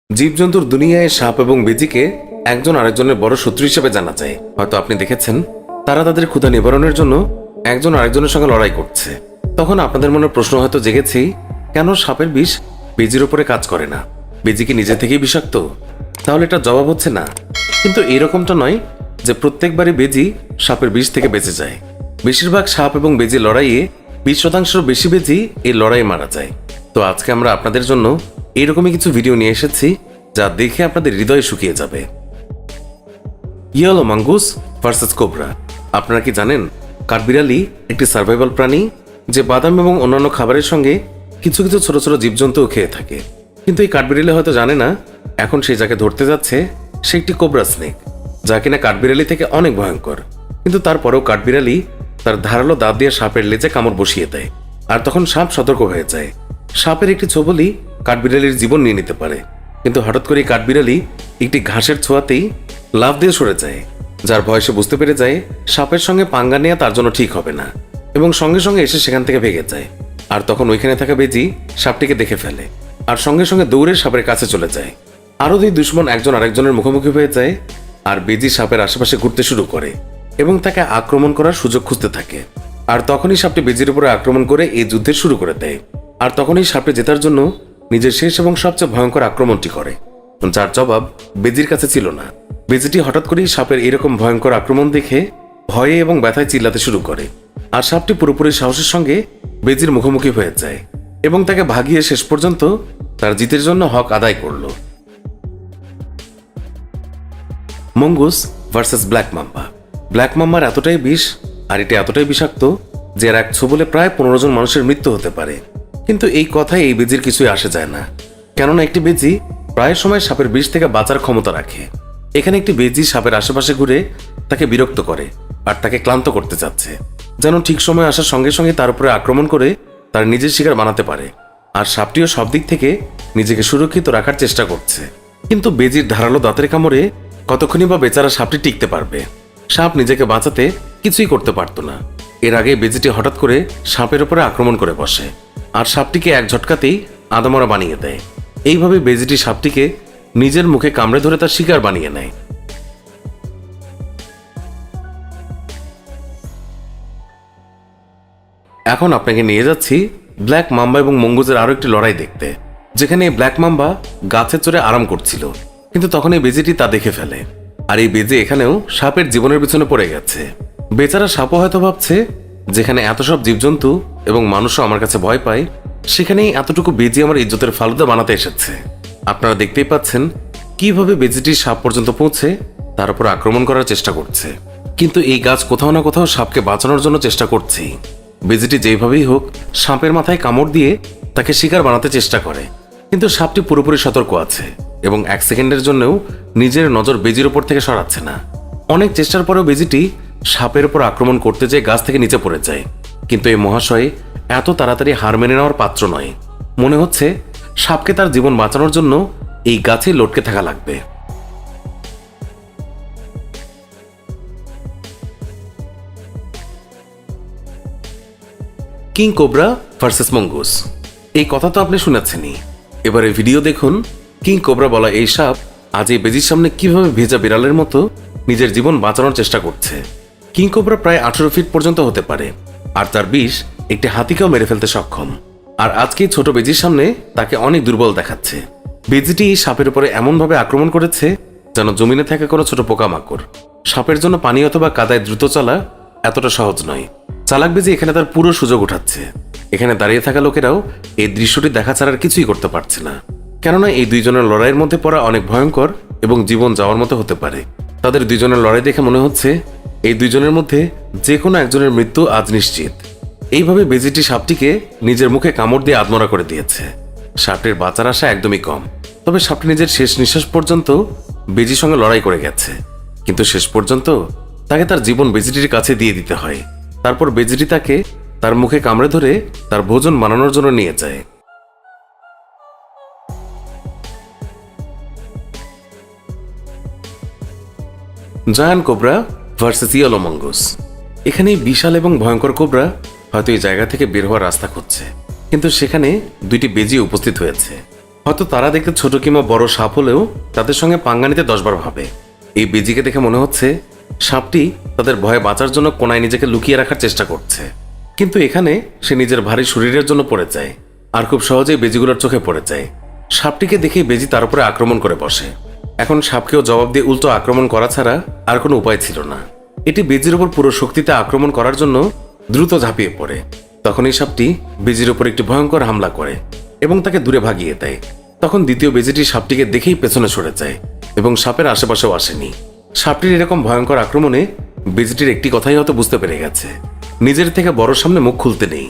জীবজন্তুর দুনিয়ায় সাপ এবং বেজিকে একজন আরেকজনের বড় শত্রু হিসেবে জানা যায়। হয়তো আপনি দেখেছেন তারা তাদের ক্ষুধা নিবারণের জন্য একজন আরেকজনের সঙ্গে লড়াই করছে। তখন আপনাদের মনে প্রশ্ন হয়তো জেগেছি, কেন সাপের বিষ বেজির উপরে কাজ করে না? বেজি কি নিজে থেকেই বিষাক্ত? তাহলে এটা জবাব হচ্ছে না। কিন্তু এরকমটা নয় যে প্রত্যেকবারই বেজি সাপের বিষ থেকে বেঁচে যায়। বেশিরভাগ সাপ এবং বেজি লড়াইয়ে 20% বেশি বেজি এই লড়াইয়ে মারা যায়। তো আজকে আমরা আপনাদের জন্য এরকমই কিছু ভিডিও নিয়ে এসেছি যা দেখে আপনাদের হৃদয় শুকিয়ে যাবে। Yellow mongoose versus cobra. আপনারা কি জানেন কাঠবিড়ালি একটি সার্ভাইভাল প্রাণী যে বাদাম এবং অন্যান্য খাবারের সঙ্গে কিছু কিছু ছোট ছোট জীবজন্তুও খেয়ে থাকে। কিন্তু এই কাঠবিড়ালি হয়তো জানে না এখন সে যাকে ধরতে যাচ্ছে সে একটি কোবরা স্নেক, যা কিনা কাঠবিড়ালি থেকে অনেক ভয়ঙ্কর। কিন্তু তারপরেও কাঠবিড়ালি তার ধারালো দাঁত দিয়ে সাপের লেজে কামড় বসিয়ে দেয়, আর তখন সাপ সতর্ক হয়ে যায়। সাপের একটি ছোবলই কাঠবিড়ালির জীবন নিয়ে নিতে পারে। কিন্তু হঠাৎ করে কাঠবিড়ালি একটি ঘাসের ছোঁয়াতেই লাফ দিয়ে সরে যায়, যার ভয় সে বুঝতে পেরে যায় সাপের সঙ্গে পাঙ্গা নেওয়া তার জন্য ঠিক হবে না, এবং সঙ্গে সঙ্গে এসে সেখান থেকে ভেগে যায়। আর তখন ওইখানে থাকা বেজি সাপটিকে দেখে ফেলে আর সঙ্গে সঙ্গে দৌড়ে সাপের কাছে চলে যায়। আরও দুই দুশ্মন একজন আরেকজনের মুখোমুখি হয়ে যায়, আর বেজি সাপের আশেপাশে ঘুরতে শুরু করে এবং তাকে আক্রমণ করার সুযোগ খুঁজতে থাকে। আর তখনই সাপটি বেজির উপরে আক্রমণ করে এই যুদ্ধের শুরু করে দেয়। আর তখনই সাপটি জেতার জন্য নিজের শেষ এবং সবচেয়ে ভয়ঙ্কর আক্রমণটি করে, যার জবাব বেজির কাছে ছিল না। বেজিটি হঠাৎ করেই সাপের এরকম ভয়ঙ্কর আক্রমণ দেখে ভয়ে এবং ব্যথায় চিল্লাতে শুরু করে, আর সাপটি পুরোপুরি সাহসের সঙ্গে বেজির মুখোমুখি হয়ে যায় এবং তাকে ভাগিয়ে শেষ পর্যন্ত তার জিতের জন্য হক আদায় করল। Mongoose versus black mamba. Black মাম্বার এতটাই বিষ আর এটি এতটাই বিষাক্ত যে এর এক ছোবলে প্রায় 15 জন মানুষের মৃত্যু হতে পারে। কিন্তু এই কথায় এই বেজির কিছুই আসে যায় না, কেননা একটি বেজি প্রায় সময় সাপের বিষ থেকে বাঁচার ক্ষমতা রাখে। এখানে একটি বেজি সাপের আশেপাশে ঘুরে তাকে বিরক্ত করে আর তাকে ক্লান্ত করতে চাচ্ছে, যেন ঠিক সময় আসার সঙ্গে সঙ্গে তার উপরে আক্রমণ করে তার নিজের শিকার বানাতে পারে। আর সাপটিও সব দিক থেকে নিজেকে সুরক্ষিত রাখার চেষ্টা করছে। কিন্তু বেজির ধারালো দাঁতের কামড়ে কতক্ষণই বা বেচারা সাপটি টিকতে পারবে? সাপ নিজেকে বাঁচাতে কিছুই করতে পারত না। এর আগে বেজিটি হঠাৎ করে সাপের উপরে আক্রমণ করে বসে আর সাপটিকে এক ঝটকাতেই আদামরা বানিয়ে দেয়। এইভাবে বেজিটি সাপটিকে নিজের মুখে কামড়ে ধরে তার শিকার বানিয়ে নেয়। এখন আপনাকে নিয়ে যাচ্ছি ব্ল্যাক মাম্বা এবং মঙ্গুসের আরো একটি লড়াই দেখতে, যেখানে ব্ল্যাক মাম্বা গাছে চড়ে আরাম করছিল। কিন্তু তখন এই বেজিটি তা দেখে ফেলে, আর এই বেজি এখানেও সাপের জীবনের পিছনে পড়ে গেছে। বেচারা সাপও হয়তো ভাবছে, যেখানে এত সব জীবজন্তু এবং মানুষও আমার কাছে ভয় পায়, সেখানেই এতটুকু বেজি আমার ইজ্জতের ফালুদা বানাতে এসেছে। আপনারা দেখতেই পাচ্ছেন কিভাবে বেজিটি সাপ পর্যন্ত পৌঁছে তার উপর আক্রমণ করার চেষ্টা করছে। কিন্তু এই গাছ কোথাও না কোথাও সাপকে বাঁচানোর জন্য চেষ্টা করছে। বেজিটি যেভাবেই হোক সাপের মাথায় কামড় দিয়ে তাকে শিকার বানাতে চেষ্টা করে, কিন্তু সাপটি পুরোপুরি সতর্ক আছে এবং 1 সেকেন্ডের জন্যও নিজের নজর বেজির উপর থেকে সরাচ্ছে না। অনেক চেষ্টার পরেও বেজিটি সাপের উপর আক্রমণ করতে যেয়ে গাছ থেকে নিচে পড়ে যায়। কিন্তু এই মহাশয় এত তাড়াতাড়ি হার মেনে নেওয়ার পাত্র নয়। মনে হচ্ছে সাপকে তার জীবন বাঁচানোর জন্য এই গাছে লটকে থাকা লাগবে। King cobra versus mongoose. এই কথা তো আপনি শুনেছেনই। এবারে ভিডিও দেখুন কিং কোবরা বলা এই সাপ আজ এই বেজির সামনে কিভাবে ভেজা বিড়ালের মতো নিজের জীবন বাঁচানোর চেষ্টা করছে। কিং কোবরা প্রায় 18 ফিট পর্যন্ত হতে পারে, আর তার বিষ একটি হাতিকেও মেরে ফেলতে সক্ষম। আর আজকে ছোট বেজির সামনে তাকে অনেক দুর্বল দেখাচ্ছে। বেজিটি সাপের উপরে এমনভাবে আক্রমণ করেছে যেন জমিনে থাকা কোনো ছোট পোকামাকড়। সাপের জন্য পানি অথবা কাদায় দ্রুত চলা এতটা সহজ নয়। চালাক বেজি এখানে তার পুরো সুযোগ উঠাচ্ছে। এখানে দাঁড়িয়ে থাকা লোকেরাও এই দৃশ্যটি দেখা ছাড়ার কিছুই করতে পারছে না, কেননা এই দুইজনের লড়াইয়ের মধ্যে পড়া অনেক ভয়ঙ্কর এবং জীবন যাওয়ার মতো হতে পারে। তাদের দুইজনের লড়াই দেখে মনে হচ্ছে এই দুইজনের মধ্যে যে কোনো একজনের মৃত্যু আজ নিশ্চিত। এইভাবে বেজিটি সাপটিকে নিজের মুখে কামড় দিয়ে আত্মরা করে দিয়েছে। সাপটির বাঁচার আশা একদমই কম, তবে সাপটি নিজের শেষ নিঃশ্বাস পর্যন্ত বেজির সঙ্গে লড়াই করে গেছে। কিন্তু শেষ পর্যন্ত তাকে তার জীবন বেজিটির কাছে দিয়ে দিতে হয়। তারপর বেজিটি তাকে তার মুখে কামড়ে ধরে তার ভোজন বানানোর জন্য নিয়ে যায়। Giant cobra versus yellow mongoose. এখানে বিশাল এবং ভয়ঙ্কর কোবরা হয়তো এই জায়গা থেকে বের হওয়ার রাস্তা খুঁজছে, কিন্তু সেখানে দুইটি বেজি উপস্থিত হয়েছে। হয়তো তারা দেখতে ছোট কিংবা বড় সাপ হলেও তাদের সঙ্গে পাঙ্গা নিতে 10 বার ভাবে। এই বেজিকে দেখে মনে হচ্ছে সাপটি তাদের ভয়ে বাঁচার জন্য কোনায় নিজেকে লুকিয়ে রাখার চেষ্টা করছে, কিন্তু এখানে সে নিজের ভারী শরীরের জন্য পড়ে যায় আর খুব সহজেই বেজিগুলোর চোখে পড়ে যায়। সাপটিকে দেখেই বেজি তার উপরে আক্রমণ করে বসে। এখন সাপকেও জবাব দিয়ে উল্টো আক্রমণ করা ছাড়া আর কোনো উপায় ছিল না। এটি বেজির উপর পুরো শক্তিতে আক্রমণ করার জন্য দ্রুত ঝাঁপিয়ে পড়ে। তখন এই সাপটি বেজির উপর একটি ভয়ঙ্কর হামলা করে এবং তাকে দূরে ভাগিয়ে দেয়। তখন দ্বিতীয় বেজিটি সাপটিকে দেখেই পেছনে সরে যায় এবং সাপের আশেপাশেও আসেনি। সাপটির এরকম ভয়ঙ্কর আক্রমণে বেজিটির একটি কথাই হয়তো বুঝতে পেরে গেছে, নিজের থেকে বড় সামনে মুখ খুলতে নেই।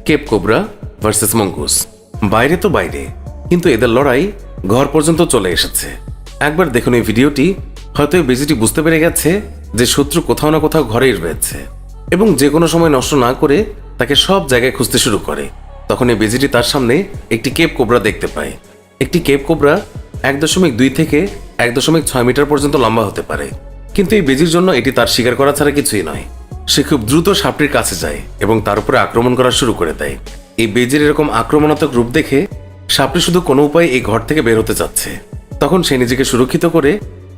Cape cobra versus mongoose. বাইরে তো বাইরে, কিন্তু এদের লড়াই ঘর পর্যন্ত চলে এসেছে। একবার দেখুন এই ভিডিওটি, হয়তো এই বেজিটি বুঝতে পেরে গেছে যে শত্রু কোথাও না কোথাও ঘরেই রয়েছে এবং যে কোনো সময় নষ্ট না করে তাকে সব জায়গায় খুঁজতে শুরু করে। তখন এই বেজিটি তার সামনে একটি কেপ কোবরা দেখতে পায়। একটি কেপ কোবরা 1.2 থেকে 1.6 মিটার পর্যন্ত লম্বা হতে পারে, কিন্তু এই বেজির জন্য এটি তার শিকার করা ছাড়া কিছুই নয়। সে খুব দ্রুত সাপটির কাছে যায় এবং তার উপরে আক্রমণ করা শুরু করে দেয়। এই বেজির এরকম আক্রমণাত্মক রূপ দেখে সাপটি শুধু কোনো উপায়ে এই ঘর থেকে বের হতে চাচ্ছে। তখন সে নিজেকে সুরক্ষিত করে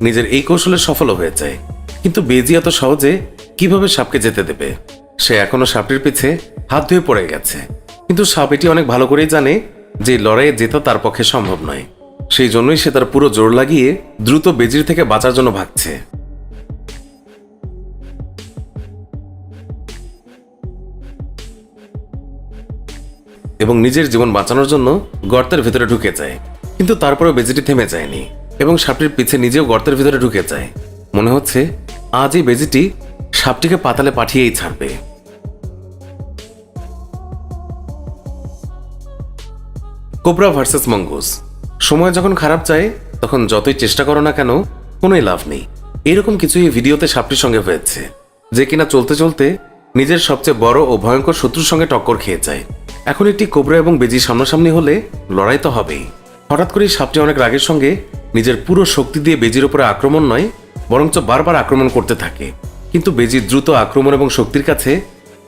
নিজের এই কৌশলে সফল হয়ে যায়। কিন্তু বেজি এত সহজে কিভাবে সাপকে যেতে দেবে? সে এখনো সাপটির পিছে হাত ধুয়ে পড়ে গেছে, কিন্তু সাপ এটি অনেক ভালো করেই জানে যে লড়াইয়ে জেতা তার পক্ষে সম্ভব নয়। সেই জন্যই সে তার পুরো জোর লাগিয়ে দ্রুত বেজির থেকে বাঁচার জন্য ভাগছে। এবং নিজের জীবন বাঁচানোর জন্য গর্তের ভেতরে ঢুকে যায়। কিন্তু তারপরেও বেজিটি থেমে যায়নি এবং সাপটির পিছে নিজেও গর্তের ভিতরে ঢুকে যায়। মনে হচ্ছে আজ এই বেজিটি সাপটিকে পাতালে পাঠিয়েই ছাড়বে। Cobra versus mongoose. সময় যখন খারাপ যায় তখন যতই চেষ্টা করো না কেন কোনোই লাভ নেই। এরকম কিছু এই ভিডিওতে সাপটির সঙ্গে হয়েছে, যে কিনা চলতে চলতে নিজের সবচেয়ে বড় ও ভয়ঙ্কর শত্রুর সঙ্গে টক্কর খেয়ে যায়। এখন একটি কোবরা এবং বেজি সামনাসামনি হলে লড়াই তো হবেই। হঠাৎ করেই সাপটি অনেক রাগের সঙ্গে নিজের পুরো শক্তি দিয়ে বেজির উপরে আক্রমণ নয়, বরঞ্চ বারবার আক্রমণ করতে থাকে। কিন্তু বেজির দ্রুত আক্রমণ এবং শক্তির কাছে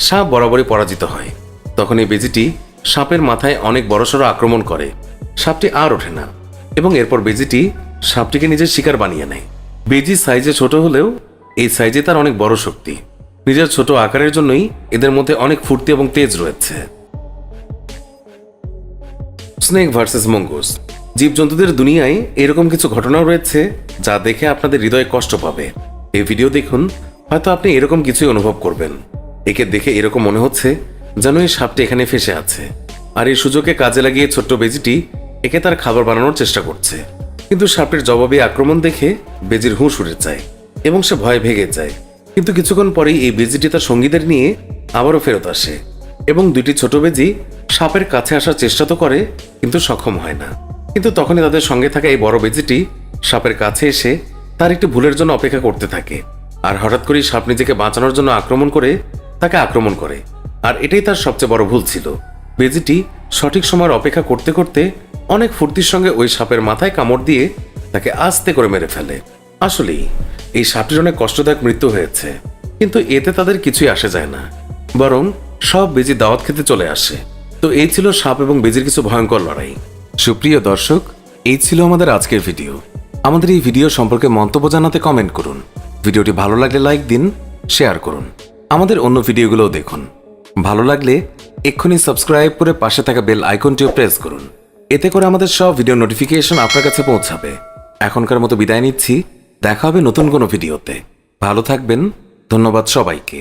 সাপ বরাবরই পরাজিত হয়। তখন এই বেজিটি সাপের মাথায় অনেক বড়সড় আক্রমণ করে। সাপটি আর ওঠে না এবং এরপর বেজিটি সাপটিকে নিজের শিকার বানিয়ে নেয়। বেজি সাইজে ছোট হলেও এই সাইজে তার অনেক বড় শক্তি। নিজের ছোট আকারের জন্যই এদের মধ্যে অনেক ফুর্তি এবং তেজ রয়েছে। Snake versus mongoose. জীবজন্তুদের দুনিয়ায় এরকম কিছু ঘটনাও রয়েছে যা দেখে আপনাদের হৃদয়ে কষ্ট পাবে। এই ভিডিও দেখুন, হয়তো আপনি এরকম কিছুই অনুভব করবেন। একে দেখে এরকম মনে হচ্ছে যেন এই সাপটি এখানে ফেসে আছে, আর এই সুযোগে কাজে লাগিয়ে ছোট্ট বেজিটি একে তার খাবার বানানোর চেষ্টা করছে। কিন্তু সাপটির জবাবী আক্রমণ দেখে বেজির হুঁশ উড়ে যায় এবং সে ভয়ে ভেগে যায়। কিন্তু কিছুক্ষণ পরেই এই বেজিটি তার সঙ্গীদের নিয়ে আবারও ফেরত আসে এবং দুটি ছোট বেজি সাপের কাছে আসার চেষ্টা তো করে, কিন্তু সক্ষম হয় না। কিন্তু তখনই তাদের সঙ্গে থাকা এই বড় বেজিটি সাপের কাছে এসে তার একটি ভুলের জন্য অপেক্ষা করতে থাকে। আর হঠাৎ করেই সাপ নিজেকে বাঁচানোর জন্য আক্রমণ করে তাকে আক্রমণ করে। আর এটাই তার সবচেয়ে বড় ভুল ছিল। বেজিটি সঠিক সময়ের অপেক্ষা করতে করতে অনেক ফুর্তির সঙ্গে ওই সাপের মাথায় কামড় দিয়ে তাকে আস্তে করে মেরে ফেলে। আসলেই এই সাপটির অনেক কষ্টদায়ক মৃত্যু হয়েছে, কিন্তু এতে তাদের কিছুই আসে যায় না, বরং সব বেজি দাওয়াত খেতে চলে আসে। তো এই ছিল সাপ এবং বেজির কিছু ভয়ঙ্কর লড়াই। সুপ্রিয় দর্শক, এই ছিল আমাদের আজকের ভিডিও। আমাদের এই ভিডিও সম্পর্কে মন্তব্য জানাতে কমেন্ট করুন। ভিডিওটি ভালো লাগলে লাইক দিন, শেয়ার করুন। আমাদের অন্য ভিডিওগুলোও দেখুন। ভালো লাগলে এক্ষুনি সাবস্ক্রাইব করে পাশে থাকা বেল আইকনটিও প্রেস করুন। এতে করে আমাদের সব ভিডিও নোটিফিকেশন আপনার কাছে পৌঁছাবে। এখনকার মতো বিদায় নিচ্ছি, দেখা হবে নতুন কোনো ভিডিওতে। ভালো থাকবেন। ধন্যবাদ সবাইকে।